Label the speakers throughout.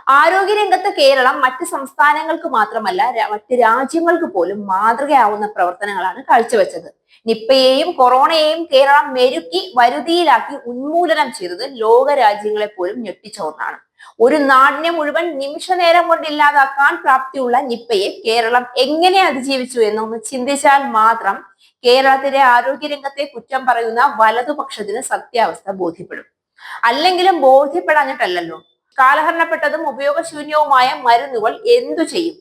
Speaker 1: ആരോഗ്യരംഗത്ത് കേരളം മറ്റ് സംസ്ഥാനങ്ങൾക്ക് മാത്രമല്ല മറ്റ് രാജ്യങ്ങൾക്ക് പോലും മാതൃകയാവുന്ന പ്രവർത്തനങ്ങളാണ് കാഴ്ചവെച്ചത്. നിപ്പയെയും കൊറോണയെയും കേരളം മെരുക്കി വരുതിയിലാക്കി ഉന്മൂലനം ചെയ്തത് ലോക രാജ്യങ്ങളെ പോലും ഞെട്ടിച്ച ഒന്നാണ്. ഒരു നാടിനെ മുഴുവൻ നിമിഷ നേരം കൊണ്ട് ഇല്ലാതാക്കാൻ പ്രാപ്തിയുള്ള നിപ്പയെ കേരളം എങ്ങനെ അതിജീവിച്ചു എന്നൊന്ന് ചിന്തിച്ചാൽ മാത്രം കേരളത്തിലെ ആരോഗ്യരംഗത്തെ കുറ്റം പറയുന്ന വലതുപക്ഷത്തിന് സത്യാവസ്ഥ ബോധ്യപ്പെടും. അല്ലെങ്കിലും ബോധ്യപ്പെടാഞ്ഞിട്ടല്ലല്ലോ. കാലഹരണപ്പെട്ടതും ഉപയോഗശൂന്യവുമായ മരുന്നുകൾ എന്തു ചെയ്യും?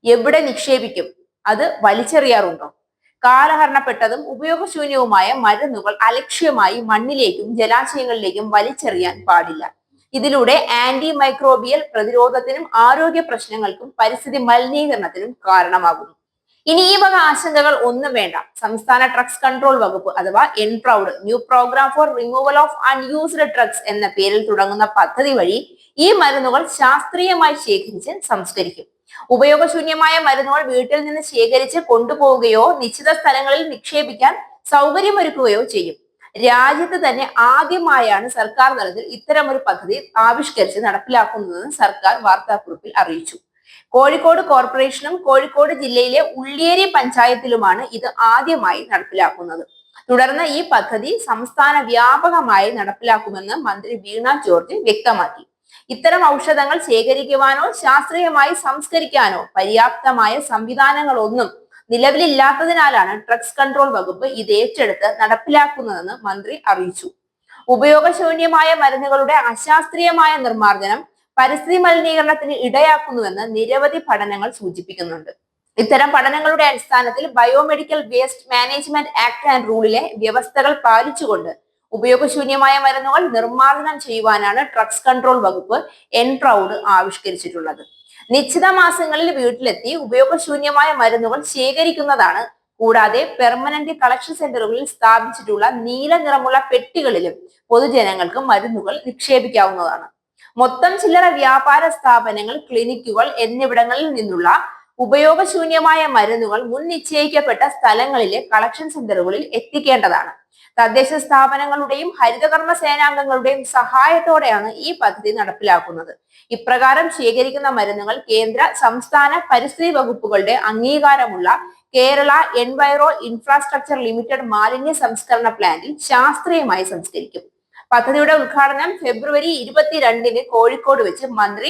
Speaker 1: എവിടെ നിക്ഷേപിക്കും? അത് വലിച്ചെറിയാറുണ്ടോ? കാലഹരണപ്പെട്ടതും ഉപയോഗശൂന്യവുമായ മരുന്നുകൾ അലക്ഷ്യമായി മണ്ണിലേക്കും ജലാശയങ്ങളിലേക്കും വലിച്ചെറിയാൻ പാടില്ല. ഇതിലൂടെ ആന്റി മൈക്രോബിയൽ പ്രതിരോധത്തിനും ആരോഗ്യ പ്രശ്നങ്ങൾക്കും പരിസ്ഥിതി മലിനീകരണത്തിനും കാരണമാകുന്നു. ഇനി ഈ വക ആശങ്കകൾ ഒന്നും വേണ്ട. സംസ്ഥാന ഡ്രഗ്സ് കൺട്രോൾ വകുപ്പ് അഥവാ nPROUD new programme for removal of unused drugs എന്ന പേരിൽ തുടങ്ങുന്ന പദ്ധതി വഴി ഈ മരുന്നുകൾ ശാസ്ത്രീയമായി ശേഖരിച്ച് സംസ്കരിക്കും. ഉപയോഗശൂന്യമായ മരുന്നുകൾ വീട്ടിൽ നിന്ന് ശേഖരിച്ച് കൊണ്ടുപോവുകയോ നിശ്ചിത സ്ഥലങ്ങളിൽ നിക്ഷേപിക്കാൻ സൗകര്യമൊരുക്കുകയോ ചെയ്യും. രാജ്യത്ത് തന്നെ ആദ്യമായാണ് സർക്കാർ തലത്തിൽ ഇത്തരമൊരു പദ്ധതി ആവിഷ്കരിച്ച് നടപ്പിലാക്കുന്നതെന്ന് സർക്കാർ വാർത്താക്കുറിപ്പിൽ അറിയിച്ചു. കോഴിക്കോട് കോർപ്പറേഷനും കോഴിക്കോട് ജില്ലയിലെ ഉള്ളിയേരി പഞ്ചായത്തിലുമാണ് ഇത് ആദ്യമായി നടപ്പിലാക്കുന്നത്. തുടർന്ന് ഈ പദ്ധതി സംസ്ഥാന വ്യാപകമായി നടപ്പിലാക്കുമെന്ന് മന്ത്രി വീണ ജോർജ് വ്യക്തമാക്കി. ഇത്തരം ഔഷധങ്ങൾ ശേഖരിക്കുവാനോ ശാസ്ത്രീയമായി സംസ്കരിക്കാനോ പര്യാപ്തമായ സംവിധാനങ്ങളൊന്നും നിലവിലില്ലാത്തതിനാലാണ് ഡ്രഗ്സ് കൺട്രോൾ വകുപ്പ് ഇത് ഏറ്റെടുത്ത് നടപ്പിലാക്കുന്നതെന്ന് മന്ത്രി അറിയിച്ചു. ഉപയോഗശൂന്യമായ മരുന്നുകളുടെ അശാസ്ത്രീയമായ നിർമ്മാർജ്ജനം പരിസ്ഥിതി മലിനീകരണത്തിന് ഇടയാക്കുന്നുവെന്ന് നിരവധി പഠനങ്ങൾ സൂചിപ്പിക്കുന്നുണ്ട്. ഇത്തരം പഠനങ്ങളുടെ അടിസ്ഥാനത്തിൽ biomedical waste management act and റൂളിലെ വ്യവസ്ഥകൾ പാലിച്ചുകൊണ്ട് ഉപയോഗശൂന്യമായ മരുന്നുകൾ നിർമ്മാർജ്ജനം ചെയ്യുവാനാണ് ഡ്രഗ്സ് കൺട്രോൾ വകുപ്പ് എൻപ്രൗഡ് ആവിഷ്കരിച്ചിട്ടുള്ളത്. നിശ്ചിത മാസങ്ങളിൽ വീട്ടിലെത്തി ഉപയോഗശൂന്യമായ മരുന്നുകൾ ശേഖരിക്കുന്നതാണ്. കൂടാതെ പെർമനന്റ് കളക്ഷൻ സെന്ററുകളിൽ സ്ഥാപിച്ചിട്ടുള്ള നീല നിറമുള്ള പെട്ടികളിലും പൊതുജനങ്ങൾക്ക് മരുന്നുകൾ നിക്ഷേപിക്കാവുന്നതാണ്. മൊത്തം ചില്ലറ വ്യാപാര സ്ഥാപനങ്ങൾ, ക്ലിനിക്കുകൾ എന്നിവിടങ്ങളിൽ നിന്നുള്ള ഉപയോഗശൂന്യമായ മരുന്നുകൾ മുൻ നിശ്ചയിക്കപ്പെട്ട സ്ഥലങ്ങളിലെ കളക്ഷൻ സെന്ററുകളിൽ എത്തിക്കേണ്ടതാണ്. തദ്ദേശ സ്ഥാപനങ്ങളുടെയും ഹരിതകർമ്മ സേനാംഗങ്ങളുടെയും സഹായത്തോടെയാണ് ഈ പദ്ധതി നടപ്പിലാക്കുന്നത്. ഇപ്രകാരം ശേഖരിക്കുന്ന മരുന്നുകൾ കേന്ദ്ര സംസ്ഥാന പരിസ്ഥിതി വകുപ്പുകളുടെ അംഗീകാരമുള്ള കേരള എൻവൈറോ ഇൻഫ്രാസ്ട്രക്ചർ ലിമിറ്റഡ് മാലിന്യ സംസ്കരണ പ്ലാന്റിൽ ശാസ്ത്രീയമായി സംസ്കരിക്കും. പദ്ധതിയുടെ ഉദ്ഘാടനം ഫെബ്രുവരി 22-ന് കോഴിക്കോട് വെച്ച് മന്ത്രി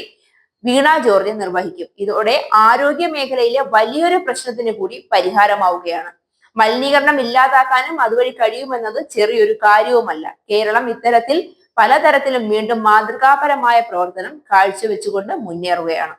Speaker 1: വീണ ജോർജ് നിർവഹിക്കും. ഇതോടെ ആരോഗ്യ മേഖലയിലെ വലിയൊരു പ്രശ്നത്തിന് കൂടി പരിഹാരമാവുകയാണ്. മലിനീകരണം ഇല്ലാതാക്കാനും അതുവഴി കഴിയുമെന്നത് ചെറിയൊരു കാര്യവുമല്ല. കേരളം ഇത്തരത്തിൽ പലതരത്തിലും വീണ്ടും മാതൃകാപരമായ പ്രവർത്തനം കാഴ്ചവെച്ചുകൊണ്ട് മുന്നേറുകയാണ്.